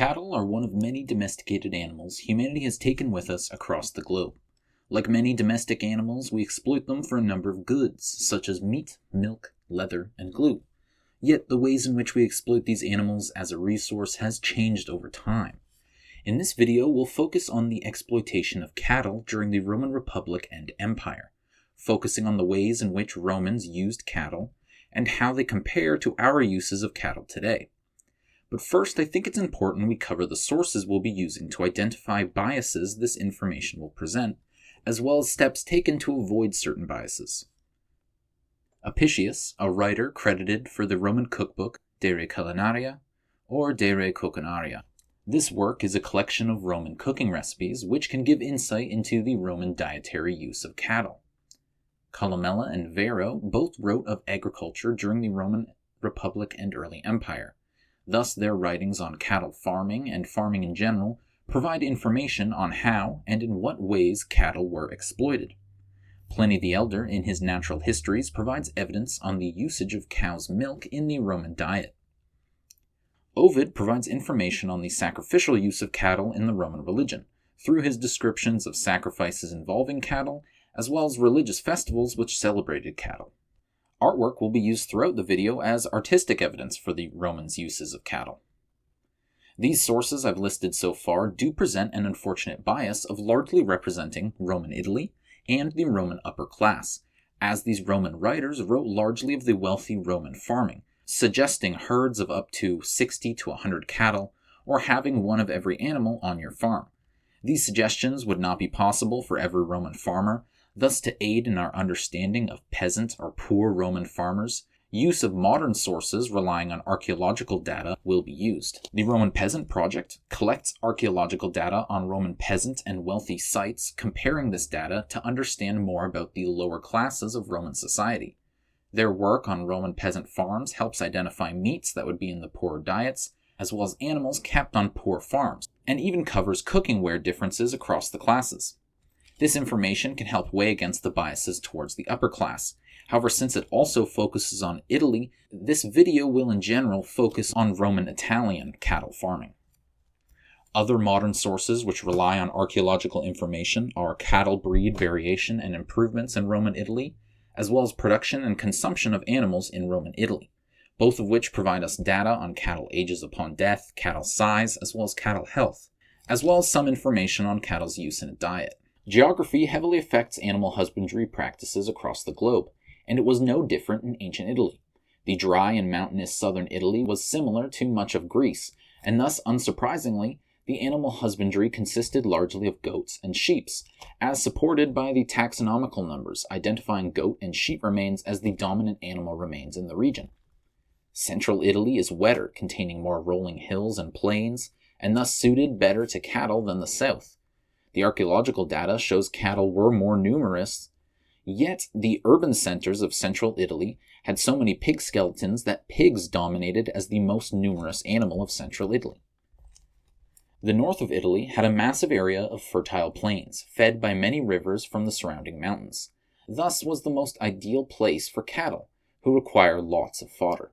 Cattle are one of many domesticated animals humanity has taken with us across the globe. Like many domestic animals, we exploit them for a number of goods, such as meat, milk, leather, and glue. Yet the ways in which we exploit these animals as a resource has changed over time. In this video, we'll focus on the exploitation of cattle during the Roman Republic and Empire, focusing on the ways in which Romans used cattle and how they compare to our uses of cattle today. But first, I think it's important we cover the sources we'll be using to identify biases this information will present, as well as steps taken to avoid certain biases. Apicius, a writer credited for the Roman cookbook De Re Culinaria or De Re Coquinaria. This work is a collection of Roman cooking recipes which can give insight into the Roman dietary use of cattle. Columella and Varro both wrote of agriculture during the Roman Republic and early Empire. Thus, their writings on cattle farming and farming in general provide information on how and in what ways cattle were exploited. Pliny the Elder, in his Natural Histories, provides evidence on the usage of cow's milk in the Roman diet. Ovid provides information on the sacrificial use of cattle in the Roman religion, through his descriptions of sacrifices involving cattle, as well as religious festivals which celebrated cattle. Artwork will be used throughout the video as artistic evidence for the Romans' uses of cattle. These sources I've listed so far do present an unfortunate bias of largely representing Roman Italy and the Roman upper class, as these Roman writers wrote largely of the wealthy Roman farming, suggesting herds of up to 60 to 100 cattle, or having one of every animal on your farm. These suggestions would not be possible for every Roman farmer. Thus, to aid in our understanding of peasant or poor Roman farmers, use of modern sources relying on archaeological data will be used. The Roman Peasant Project collects archaeological data on Roman peasant and wealthy sites, comparing this data to understand more about the lower classes of Roman society. Their work on Roman peasant farms helps identify meats that would be in the poorer diets, as well as animals kept on poor farms, and even covers cooking ware differences across the classes. This information can help weigh against the biases towards the upper class. However, since it also focuses on Italy, this video will in general focus on Roman Italian cattle farming. Other modern sources which rely on archaeological information are cattle breed variation and improvements in Roman Italy, as well as production and consumption of animals in Roman Italy, both of which provide us data on cattle ages upon death, cattle size, as well as cattle health, as well as some information on cattle's use in a diet. Geography heavily affects animal husbandry practices across the globe, and it was no different in ancient Italy. The dry and mountainous southern Italy was similar to much of Greece, and thus, unsurprisingly, the animal husbandry consisted largely of goats and sheep, as supported by the taxonomical numbers identifying goat and sheep remains as the dominant animal remains in the region. Central Italy is wetter, containing more rolling hills and plains, and thus suited better to cattle than the south. The archaeological data shows cattle were more numerous, yet the urban centers of central Italy had so many pig skeletons that pigs dominated as the most numerous animal of central Italy. The north of Italy had a massive area of fertile plains, fed by many rivers from the surrounding mountains. Thus was the most ideal place for cattle, who require lots of fodder.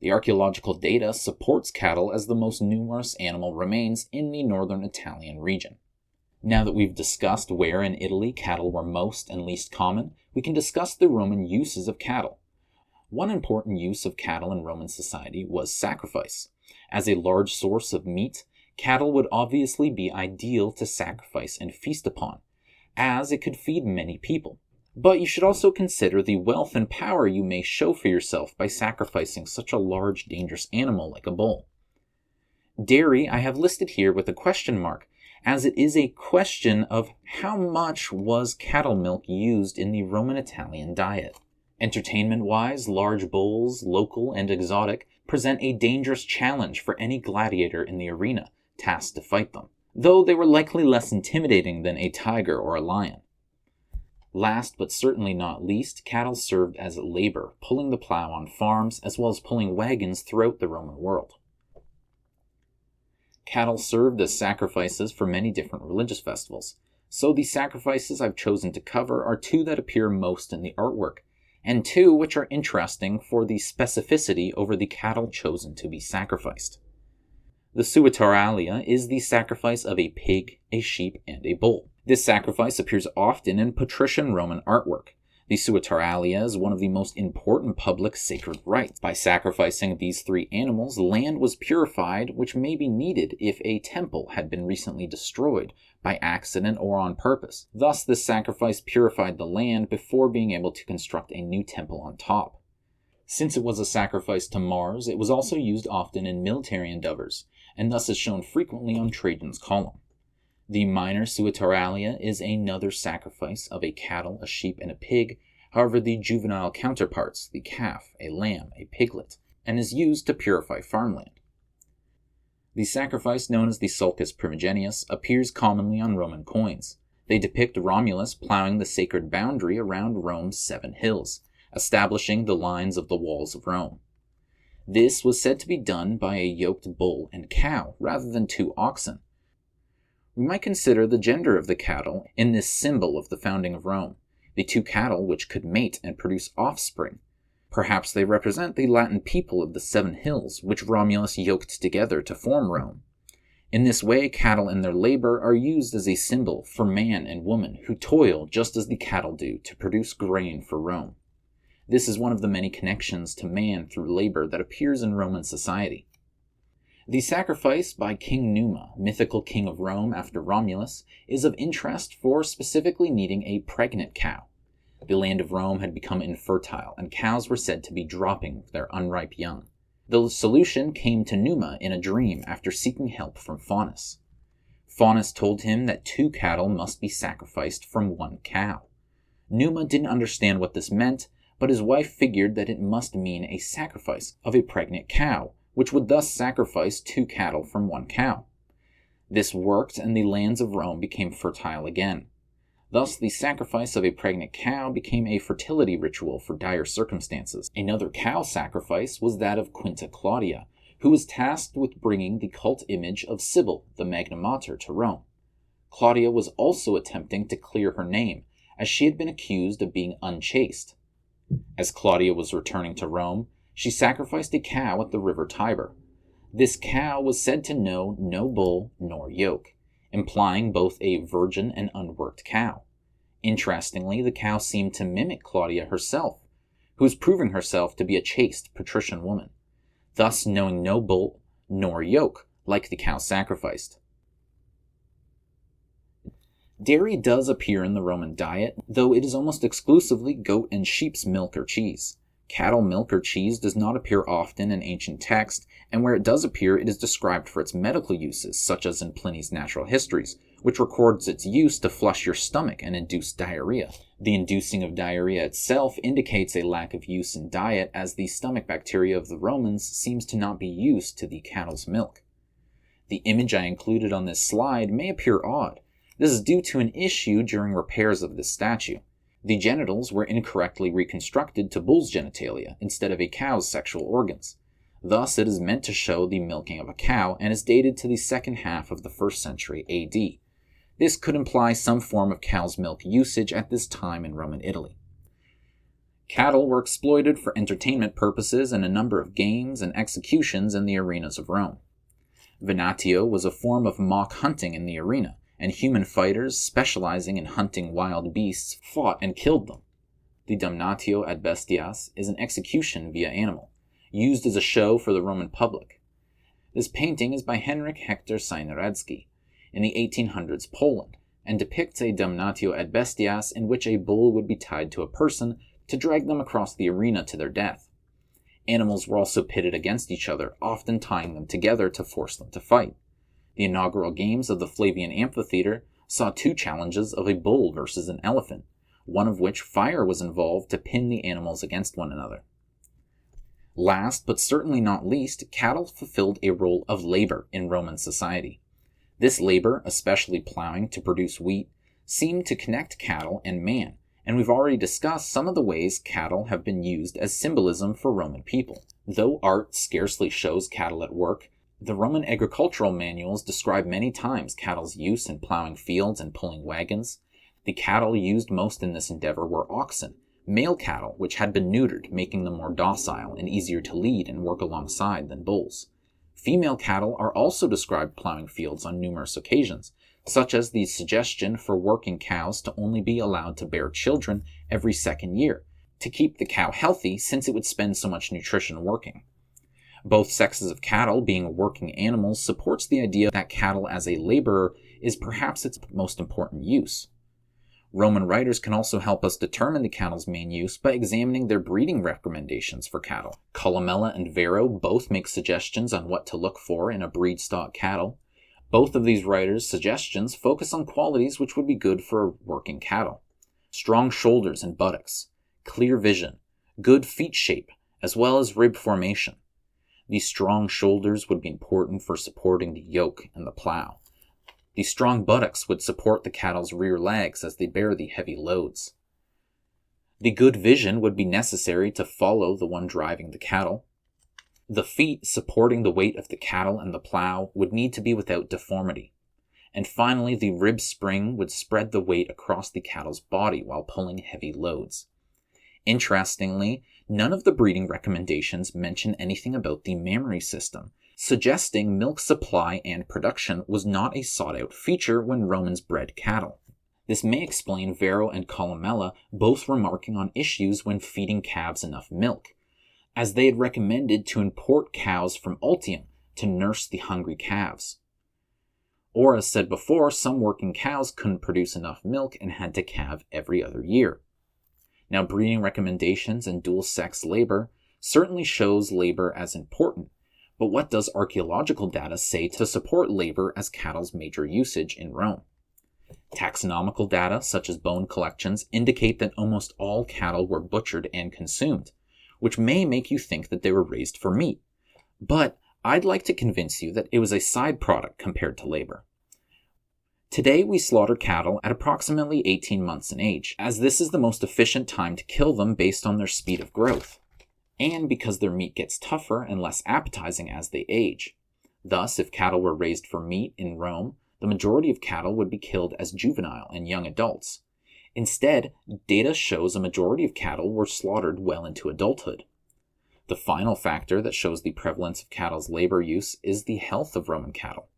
The archaeological data supports cattle as the most numerous animal remains in the northern Italian region. Now that we've discussed where in Italy cattle were most and least common, we can discuss the Roman uses of cattle. One important use of cattle in Roman society was sacrifice. As a large source of meat, cattle would obviously be ideal to sacrifice and feast upon, as it could feed many people. But you should also consider the wealth and power you may show for yourself by sacrificing such a large, dangerous animal like a bull. Dairy I have listed here with a question mark, as it is a question of how much was cattle milk used in the Roman Italian diet. Entertainment-wise, large bulls, local and exotic, present a dangerous challenge for any gladiator in the arena tasked to fight them, though they were likely less intimidating than a tiger or a lion. Last but certainly not least, cattle served as labor, pulling the plow on farms as well as pulling wagons throughout the Roman world. Cattle served as sacrifices for many different religious festivals, so the sacrifices I've chosen to cover are two that appear most in the artwork, and two which are interesting for the specificity over the cattle chosen to be sacrificed. The Suetaralia is the sacrifice of a pig, a sheep, and a bull. This sacrifice appears often in patrician Roman artwork. The Suetaralia is one of the most important public sacred rites. By sacrificing these three animals, land was purified, which may be needed if a temple had been recently destroyed by accident or on purpose. Thus, this sacrifice purified the land before being able to construct a new temple on top. Since it was a sacrifice to Mars, it was also used often in military endeavors, and thus is shown frequently on Trajan's column. The minor Suetaralia is another sacrifice of a cattle, a sheep, and a pig. However, the juvenile counterparts, the calf, a lamb, a piglet, and is used to purify farmland. The sacrifice known as the Sulcus Primigenius appears commonly on Roman coins. They depict Romulus plowing the sacred boundary around Rome's 7 hills, establishing the lines of the walls of Rome. This was said to be done by a yoked bull and cow rather than 2 oxen. We might consider the gender of the cattle in this symbol of the founding of Rome, the 2 cattle which could mate and produce offspring. Perhaps they represent the Latin people of the 7 hills, which Romulus yoked together to form Rome. In this way, cattle and their labor are used as a symbol for man and woman who toil just as the cattle do to produce grain for Rome. This is one of the many connections to man through labor that appears in Roman society. The sacrifice by King Numa, mythical king of Rome after Romulus, is of interest for specifically needing a pregnant cow. The land of Rome had become infertile, and cows were said to be dropping their unripe young. The solution came to Numa in a dream after seeking help from Faunus. Faunus told him that 2 cattle must be sacrificed from 1 cow. Numa didn't understand what this meant, but his wife figured that it must mean a sacrifice of a pregnant cow, which would thus sacrifice 2 cattle from 1 cow. This worked, and the lands of Rome became fertile again. Thus, the sacrifice of a pregnant cow became a fertility ritual for dire circumstances. Another cow sacrifice was that of Quinta Claudia, who was tasked with bringing the cult image of Sibyl, the Magna Mater, to Rome. Claudia was also attempting to clear her name, as she had been accused of being unchaste. As Claudia was returning to Rome, she sacrificed a cow at the river Tiber. This cow was said to know no bull nor yoke, implying both a virgin and unworked cow. Interestingly, the cow seemed to mimic Claudia herself, who was proving herself to be a chaste patrician woman, thus knowing no bull nor yoke, like the cow sacrificed. Dairy does appear in the Roman diet, though it is almost exclusively goat and sheep's milk or cheese. Cattle milk or cheese does not appear often in ancient text, and where it does appear, it is described for its medical uses, such as in Pliny's Natural Histories, which records its use to flush your stomach and induce diarrhea. The inducing of diarrhea itself indicates a lack of use in diet, as the stomach bacteria of the Romans seems to not be used to the cattle's milk. The image I included on this slide may appear odd. This is due to an issue during repairs of this statue. The genitals were incorrectly reconstructed to bull's genitalia instead of a cow's sexual organs. Thus, it is meant to show the milking of a cow and is dated to the second half of the 1st century AD. This could imply some form of cow's milk usage at this time in Roman Italy. Cattle were exploited for entertainment purposes in a number of games and executions in the arenas of Rome. Venatio was a form of mock hunting in the arena, and human fighters specializing in hunting wild beasts fought and killed them. The damnatio ad bestias is an execution via animal, used as a show for the Roman public. This painting is by Henryk Hector Synaradski in the 1800s Poland, and depicts a damnatio ad bestias in which a bull would be tied to a person to drag them across the arena to their death. Animals were also pitted against each other, often tying them together to force them to fight. The inaugural games of the Flavian Amphitheater saw 2 challenges of a bull versus an elephant, one of which fire was involved to pin the animals against one another. Last, but certainly not least, cattle fulfilled a role of labor in Roman society. This labor, especially plowing to produce wheat, seemed to connect cattle and man, and we've already discussed some of the ways cattle have been used as symbolism for Roman people. Though art scarcely shows cattle at work, the Roman agricultural manuals describe many times cattle's use in plowing fields and pulling wagons. The cattle used most in this endeavor were oxen, male cattle which had been neutered, making them more docile and easier to lead and work alongside than bulls. Female cattle are also described plowing fields on numerous occasions, such as the suggestion for working cows to only be allowed to bear children every second year, to keep the cow healthy since it would spend so much nutrition working. Both sexes of cattle being working animals supports the idea that cattle as a laborer is perhaps its most important use. Roman writers can also help us determine the cattle's main use by examining their breeding recommendations for cattle. Columella and Varro both make suggestions on what to look for in a breed stock cattle. Both of these writers' suggestions focus on qualities which would be good for working cattle: strong shoulders and buttocks, clear vision, good feet shape, as well as rib formation. These strong shoulders would be important for supporting the yoke and the plow. The strong buttocks would support the cattle's rear legs as they bear the heavy loads. The good vision would be necessary to follow the one driving the cattle. The feet supporting the weight of the cattle and the plow would need to be without deformity. And finally, the rib spring would spread the weight across the cattle's body while pulling heavy loads. Interestingly, none of the breeding recommendations mention anything about the mammary system, suggesting milk supply and production was not a sought-out feature when Romans bred cattle. This may explain Varro and Columella both remarking on issues when feeding calves enough milk, as they had recommended to import cows from Ultium to nurse the hungry calves. Or, as said before, some working cows couldn't produce enough milk and had to calve every other year. Now, breeding recommendations and dual-sex labor certainly shows labor as important, but what does archaeological data say to support labor as cattle's major usage in Rome? Taxonomical data, such as bone collections, indicate that almost all cattle were butchered and consumed, which may make you think that they were raised for meat. But I'd like to convince you that it was a side product compared to labor. Today we slaughter cattle at approximately 18 months in age, as this is the most efficient time to kill them based on their speed of growth, and because their meat gets tougher and less appetizing as they age. Thus, if cattle were raised for meat in Rome, the majority of cattle would be killed as juvenile and young adults. Instead, data shows a majority of cattle were slaughtered well into adulthood. The final factor that shows the prevalence of cattle's labor use is the health of Roman cattle.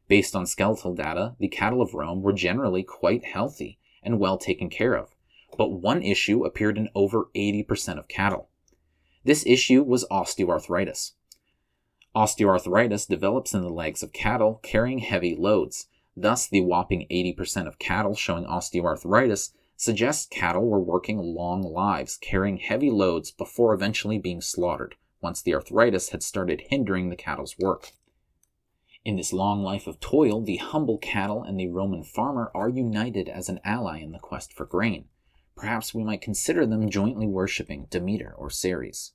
Based on skeletal data, the cattle of Rome were generally quite healthy and well taken care of, but one issue appeared in over 80% of cattle. This issue was osteoarthritis. Osteoarthritis develops in the legs of cattle carrying heavy loads. Thus, the whopping 80% of cattle showing osteoarthritis suggests cattle were working long lives carrying heavy loads before eventually being slaughtered, once the arthritis had started hindering the cattle's work. In this long life of toil, the humble cattle and the Roman farmer are united as an ally in the quest for grain. Perhaps we might consider them jointly worshipping Demeter or Ceres.